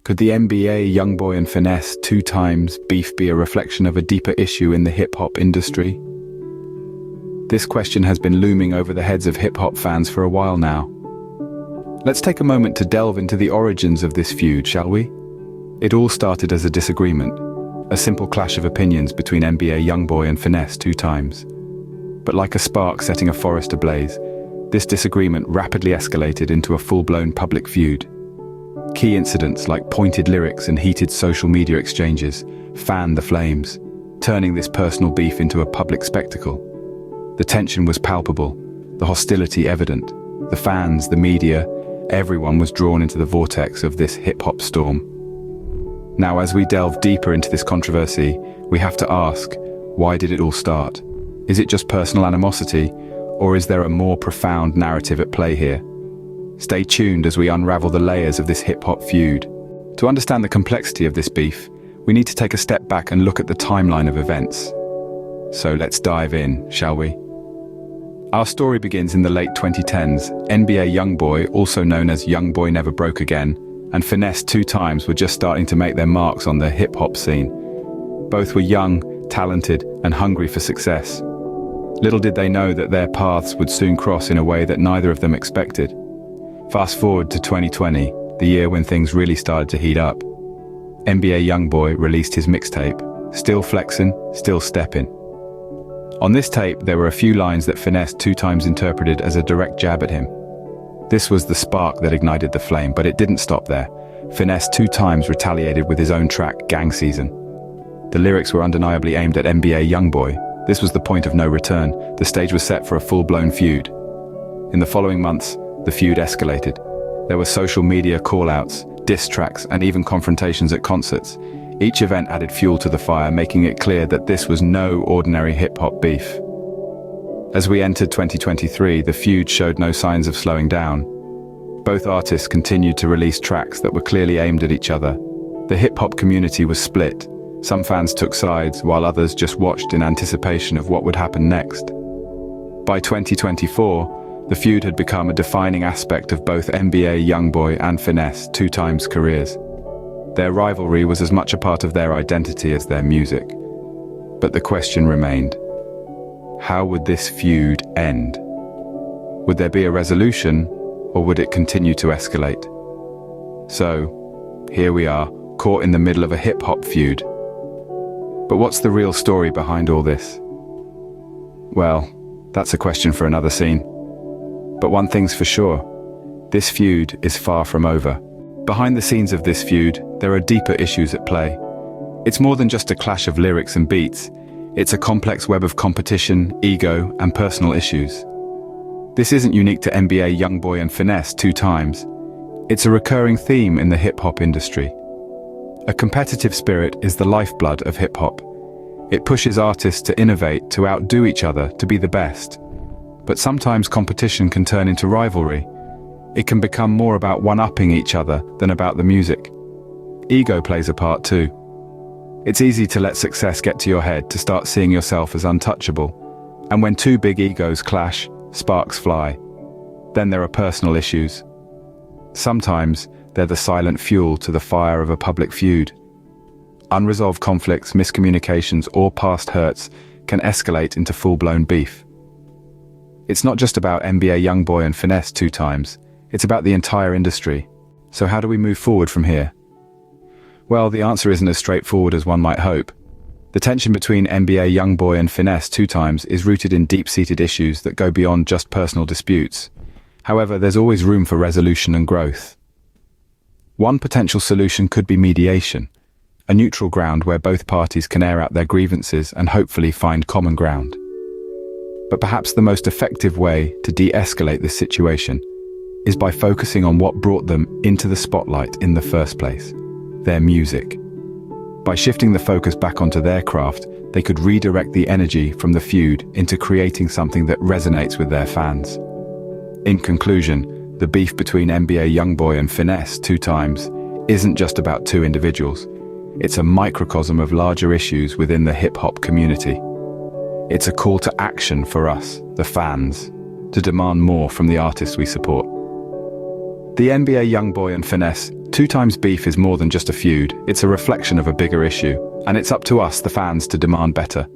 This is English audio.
Could the NBA Youngboy and Finesse2tyme beef be a reflection of a deeper issue in the hip-hop industry? This question has been looming over the heads of hip-hop fans for a while now. Let's take a moment to delve into the origins of this feud, shall we? It all started as a disagreement, a simple clash of opinions between NBA Youngboy and Finesse2tyme. But like a spark setting a forest ablaze, this disagreement rapidly escalated into a full-blown public feud. Key incidents like pointed lyrics and heated social media exchanges fanned the flames, turning this personal beef into a public spectacle. The tension was palpable, the hostility evident. The fans, the media, everyone was drawn into the vortex of this hip-hop storm. Now, as we delve deeper into this controversy, we have to ask, why did it all start? Is it just personal animosity, or is there a more profound narrative at play here? Stay tuned as we unravel the layers of this hip-hop feud. To understand the complexity of this beef, we need to take a step back and look at the timeline of events. So let's dive in, shall we? Our story begins in the late 2010s. NBA Youngboy, also known as Youngboy Never Broke Again, and Finesse2tyme were just starting to make their marks on the hip-hop scene. Both were young, talented, and hungry for success. Little did they know that their paths would soon cross in a way that neither of them expected. Fast forward to 2020, the year when things really started to heat up. NBA Youngboy released his mixtape, Still Flexin', Still Steppin'. On this tape, there were a few lines that Finesse2tyme interpreted as a direct jab at him. This was the spark that ignited the flame, but it didn't stop there. Finesse2tyme retaliated with his own track, Gang Season. The lyrics were undeniably aimed at NBA Youngboy. This was the point of no return. The stage was set for a full-blown feud. In the following months, the feud escalated. There were social media call-outs, diss tracks, and even confrontations at concerts. Each event added fuel to the fire, making it clear that this was no ordinary hip-hop beef. As we entered 2023, the feud showed no signs of slowing down. Both artists continued to release tracks that were clearly aimed at each other. The hip-hop community was split. Some fans took sides, while others just watched in anticipation of what would happen next. By 2024, the feud had become a defining aspect of both NBA Youngboy and Finesse2tyme's careers. Their rivalry was as much a part of their identity as their music. But the question remained, how would this feud end? Would there be a resolution, or would it continue to escalate? So, here we are, caught in the middle of a hip-hop feud. But what's the real story behind all this? Well, that's a question for another scene. But one thing's for sure, this feud is far from over. Behind the scenes of this feud, there are deeper issues at play. It's more than just a clash of lyrics and beats. It's a complex web of competition, ego, and personal issues. This isn't unique to NBA Youngboy and Finesse2tyme. It's a recurring theme in the hip-hop industry. A competitive spirit is the lifeblood of hip-hop. It pushes artists to innovate, to outdo each other, to be the best. But sometimes competition can turn into rivalry. It can become more about one-upping each other than about the music. Ego plays a part too. It's easy to let success get to your head, to start seeing yourself as untouchable. And when two big egos clash, sparks fly. Then there are personal issues. Sometimes they're the silent fuel to the fire of a public feud. Unresolved conflicts, miscommunications, or past hurts can escalate into full-blown beef. It's not just about NBA Youngboy and Finesse2tyme, it's about the entire industry. So how do we move forward from here? Well, the answer isn't as straightforward as one might hope. The tension between NBA Youngboy and Finesse2tyme is rooted in deep-seated issues that go beyond just personal disputes. However, there's always room for resolution and growth. One potential solution could be mediation, a neutral ground where both parties can air out their grievances and hopefully find common ground. But perhaps the most effective way to de-escalate this situation is by focusing on what brought them into the spotlight in the first place, their music. By shifting the focus back onto their craft, they could redirect the energy from the feud into creating something that resonates with their fans. In conclusion, the beef between NBA Youngboy and Finesse2tyme isn't just about two individuals. It's a microcosm of larger issues within the hip-hop community. It's a call to action for us, the fans, to demand more from the artists we support. The NBA Youngboy and Finesse2tyme's beef is more than just a feud, it's a reflection of a bigger issue, and it's up to us, the fans, to demand better.